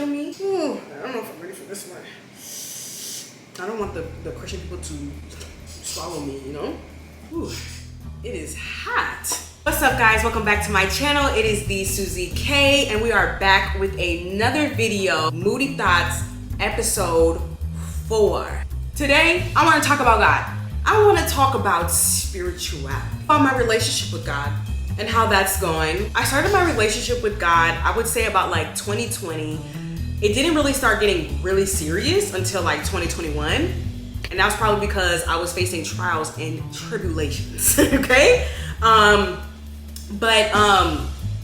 kill me. Ooh, I don't know if I'm ready for this one. I don't want the Christian people to swallow me, you know? Ooh, it is hot. What's up, guys? Welcome back to my channel. It is the Susie K, and we are back with another video, Moody Thoughts, episode 4. Today, I want to talk about God. I want to talk about spirituality, about my relationship with God and how that's going. I started my relationship with God, I would say about like 2020. It didn't really start getting really serious until like 2021. And that was probably because I was facing trials and tribulations, okay? I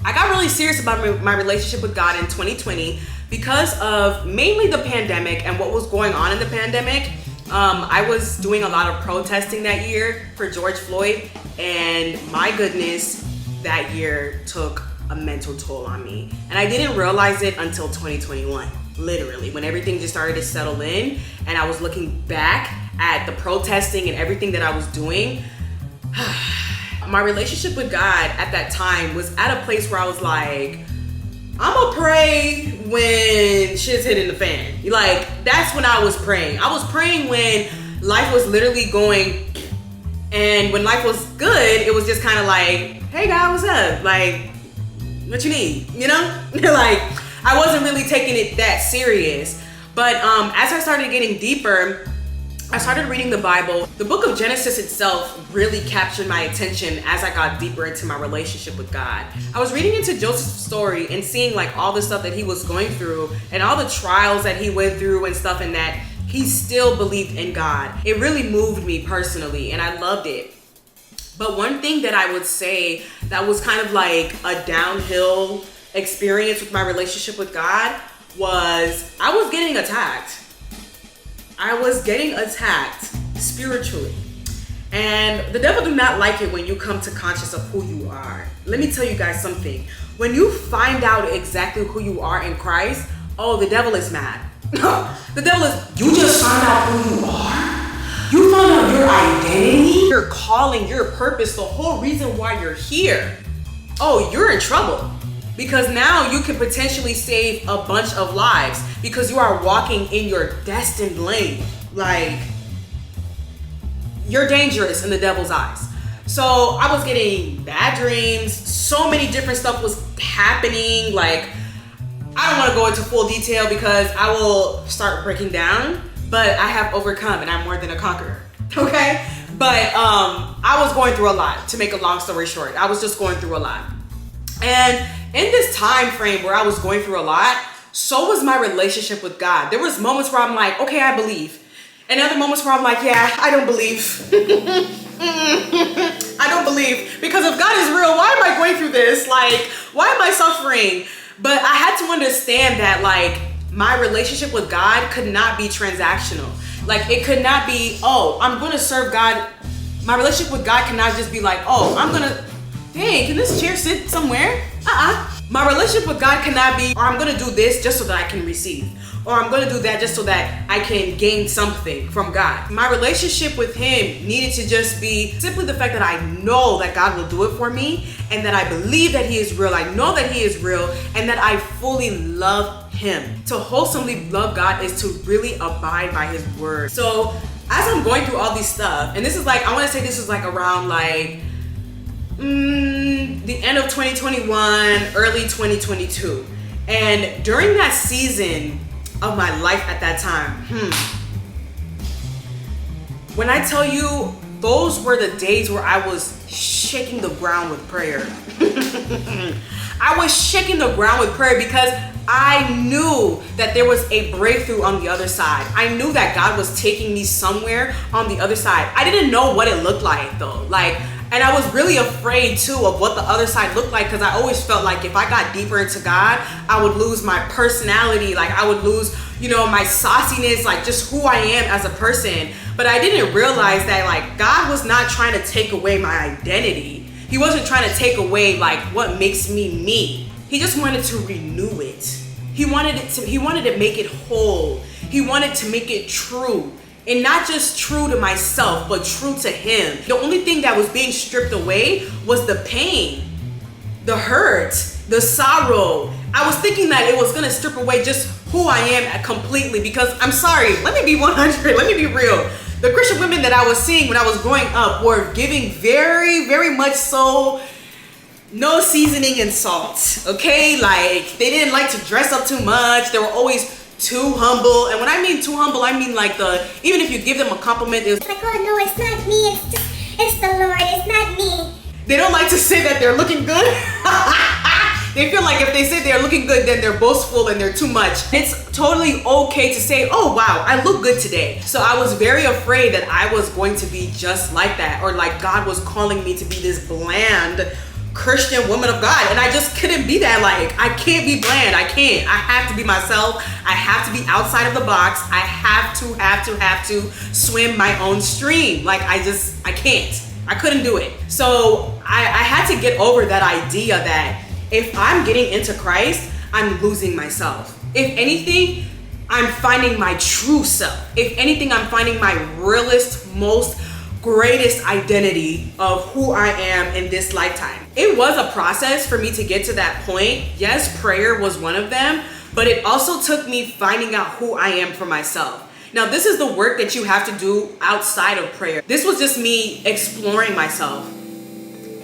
got really serious about my relationship with God in 2020 because of mainly the pandemic and what was going on in the pandemic. I was doing a lot of protesting that year for George Floyd, and my goodness, that year took a mental toll on me. And I didn't realize it until 2021, literally, when everything just started to settle in and I was looking back at the protesting and everything that I was doing. My relationship with God at that time was at a place where I was like, I'm gonna pray when shit's hitting the fan. Like, that's when I was praying. I was praying when life was literally going, and when life was good, it was just kind of like, hey God, what's up? Like, what you need? You know? Like, I wasn't really taking it that serious. But as I started getting deeper, I started reading the Bible. The book of Genesis itself really captured my attention as I got deeper into my relationship with God. I was reading into Joseph's story and seeing like all the stuff that he was going through and all the trials that he went through and stuff, and that he still believed in God. It really moved me personally and I loved it. But one thing that I would say that was kind of like a downhill experience with my relationship with God was I was getting attacked. I was getting attacked spiritually. And the devil do not like it when you come to conscious of who you are. Let me tell you guys something. When you find out exactly who you are in Christ, oh, the devil is mad. The devil is, you just found out who you are? You found out your identity, your calling, your purpose, the whole reason why you're here. Oh, you're in trouble. Because now you can potentially save a bunch of lives because you are walking in your destined lane. Like, you're dangerous in the devil's eyes. So I was getting bad dreams. So many different stuff was happening. Like, I don't want to go into full detail because I will start breaking down, but I have overcome and I'm more than a conqueror. Okay? But I was going through a lot, to make a long story short. I was just going through a lot. And in this time frame where I was going through a lot, so was my relationship with God. There was moments where I'm like, okay, I believe. And other moments where I'm like, yeah, I don't believe. I don't believe. Because if God is real, why am I going through this? Like, why am I suffering? But I had to understand that, like, my relationship with God could not be transactional. Like, it could not be, oh, I'm going to serve God. My relationship with God cannot just be like, oh, I'm going to, hey, can this chair sit somewhere? My relationship with God cannot be, or I'm gonna do this just so that I can receive, or I'm gonna do that just so that I can gain something from God. My relationship with Him needed to just be simply the fact that I know that God will do it for me, and that I believe that He is real. I know that He is real, and that I fully love Him. To wholesomely love God is to really abide by His word. So as I'm going through all these stuff, and this is like, I wanna say this is like around like, the end of 2021, early 2022. And during that season of my life at that time, when I tell you, those were the days where I was shaking the ground with prayer. I was shaking the ground with prayer because I knew that there was a breakthrough on the other side. I knew that God was taking me somewhere on the other side. I didn't know what it looked like though. And I was really afraid too of what the other side looked like, because I always felt like if I got deeper into God, I would lose my personality. Like, I would lose, my sauciness, like just who I am as a person. But I didn't realize that like God was not trying to take away my identity. He wasn't trying to take away like what makes me me. He just wanted to renew it. He wanted to make it whole. He wanted to make it true. And not just true to myself, but true to Him. The only thing that was being stripped away was the pain, the hurt, the sorrow. I was thinking that it was gonna strip away just who I am completely, because I'm sorry, let me be 100, let me be real. The Christian women that I was seeing when I was growing up were giving very, very much so no seasoning and salt, okay? Like, they didn't like to dress up too much. They were always too humble. And when I mean too humble, I mean like even if you give them a compliment, it's like, oh no, it's not me, it's the Lord, it's not me. They don't like to say that they're looking good. They feel like if they say they're looking good, then they're boastful and they're too much. It's totally okay to say, oh wow, I look good today. So I was very afraid that I was going to be just like that, or like God was calling me to be this bland Christian woman of God, and I just couldn't be that. Like, I can't be bland. I can't. I have to be myself. I have to be outside of the box. I have to swim my own stream. Like, I can't. I couldn't do it. So I had to get over that idea that if I'm getting into Christ, I'm losing myself. If anything, I'm finding my true self. If anything, I'm finding my realest, most greatest identity of who I am in this lifetime. It was a process for me to get to that point. Yes, prayer was one of them, but it also took me finding out who I am for myself. Now, this is the work that you have to do outside of prayer. This was just me exploring myself,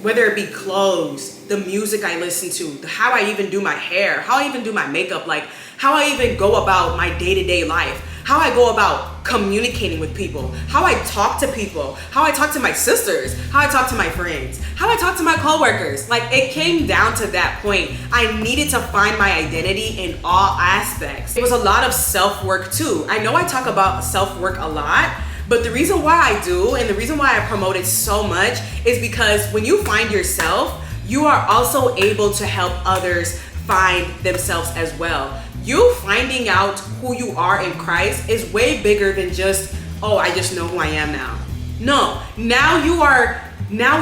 whether it be clothes, the music I listen to, how I even do my hair, how I even do my makeup, like how I even go about my day-to-day life, how I go about communicating with people, how I talk to people, how I talk to my sisters, how I talk to my friends, how I talk to my coworkers. Like, it came down to that point. I needed to find my identity in all aspects. It was a lot of self-work too. I know I talk about self-work a lot, but the reason why I do, and the reason why I promote it so much, is because when you find yourself, you are also able to help others find themselves as well. You finding out who you are in Christ is way bigger than just, oh, I just know who I am now. No, now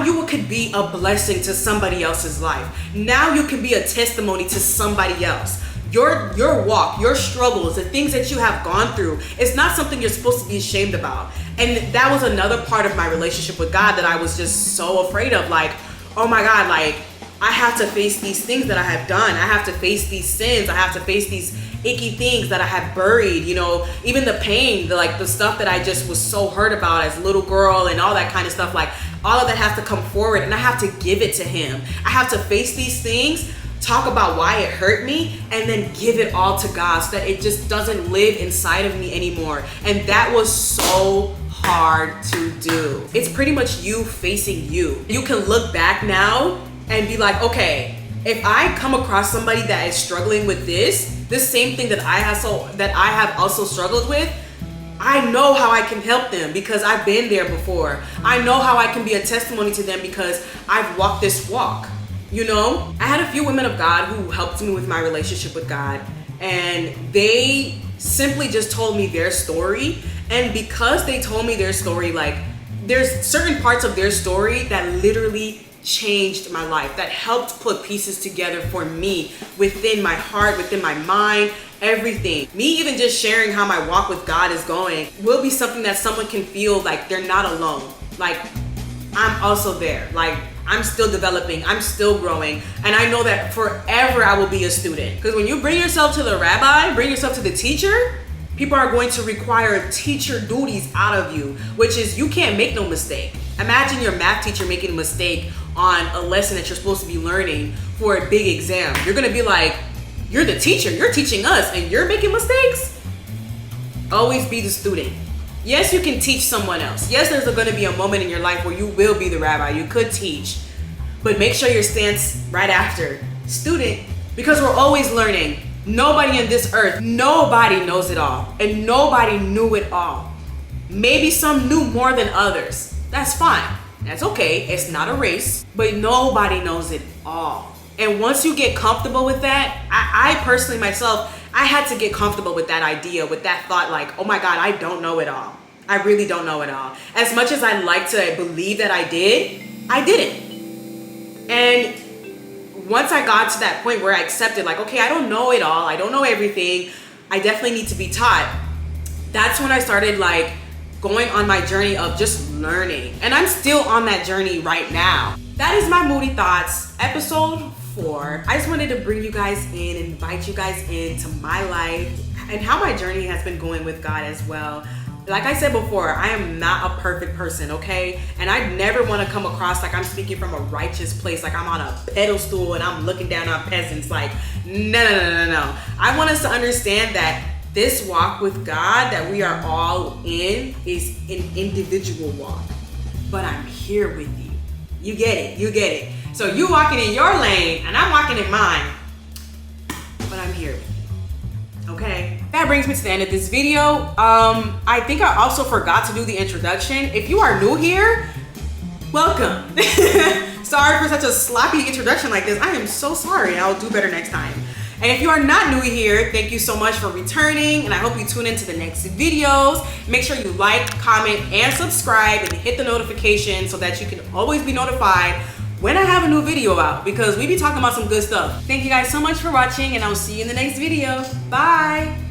you could be a blessing to somebody else's life. Now you can be a testimony to somebody else. Your walk, your struggles, the things that you have gone through, it's not something you're supposed to be ashamed about. And that was another part of my relationship with God that I was just so afraid of. Like, oh my God, like, I have to face these things that I have done. I have to face these sins. I have to face these icky things that I have buried, you know, even the pain, the stuff that I just was so hurt about as a little girl and all that kind of stuff. Like, all of that has to come forward, and I have to give it to him. I have to face these things, talk about why it hurt me, and then give it all to God so that it just doesn't live inside of me anymore. And that was so hard to do. It's pretty much you facing you. You can look back now and be like, okay, if I come across somebody that is struggling with this same thing that I have also struggled with, I know how I can help them because I've been there before. I know how I can be a testimony to them because I've walked this walk. You know, I had a few women of God who helped me with my relationship with God, and they simply just told me their story. And because they told me their story, like, there's certain parts of their story that literally changed my life, that helped put pieces together for me within my heart, within my mind, everything. Me even just sharing how my walk with God is going will be something that someone can feel like they're not alone. Like, I'm also there. Like, I'm still developing, I'm still growing, and I know that forever I will be a student. Because when you bring yourself to the rabbi, bring yourself to the teacher, people are going to require teacher duties out of you, which is you can't make no mistake. Imagine your math teacher making a mistake on a lesson that you're supposed to be learning for a big exam. You're gonna be like, you're the teacher, you're teaching us, and you're making mistakes? Always be the student. Yes, you can teach someone else. Yes, there's gonna be a moment in your life where you will be the rabbi, you could teach, but make sure your stance right after, student, because we're always learning. Nobody in this earth, nobody knows it all, and nobody knew it all. Maybe some knew more than others. That's fine. That's okay. It's not a race, but nobody knows it all. And once you get comfortable with that, I personally myself, I had to get comfortable with that idea, with that thought, like, oh my God, I don't know it all. I really don't know it all. As much as I like to believe that I did, I didn't. And once I got to that point where I accepted, like, okay, I don't know it all. I don't know everything. I definitely need to be taught. That's when I started, like, going on my journey of just learning. And I'm still on that journey right now. That is my Moody Thoughts, episode 4. I just wanted to bring you guys in, invite you guys into my life, and how my journey has been going with God as well. Like I said before, I am not a perfect person, okay? And I never want to come across like I'm speaking from a righteous place, like I'm on a pedestal and I'm looking down on peasants. Like, no. I want us to understand that this walk with God that we are all in is an individual walk. But I'm here with you. You get it. So you walking in your lane and I'm walking in mine. But I'm here with you. Okay? That brings me to the end of this video. I think I also forgot to do the introduction. If you are new here, welcome. Sorry for such a sloppy introduction like this. I am so sorry. I'll do better next time. And if you are not new here, thank you so much for returning, and I hope you tune into the next videos. Make sure you like, comment, and subscribe, and hit the notification so that you can always be notified when I have a new video out, because we be talking about some good stuff. Thank you guys so much for watching, and I'll see you in the next video. Bye.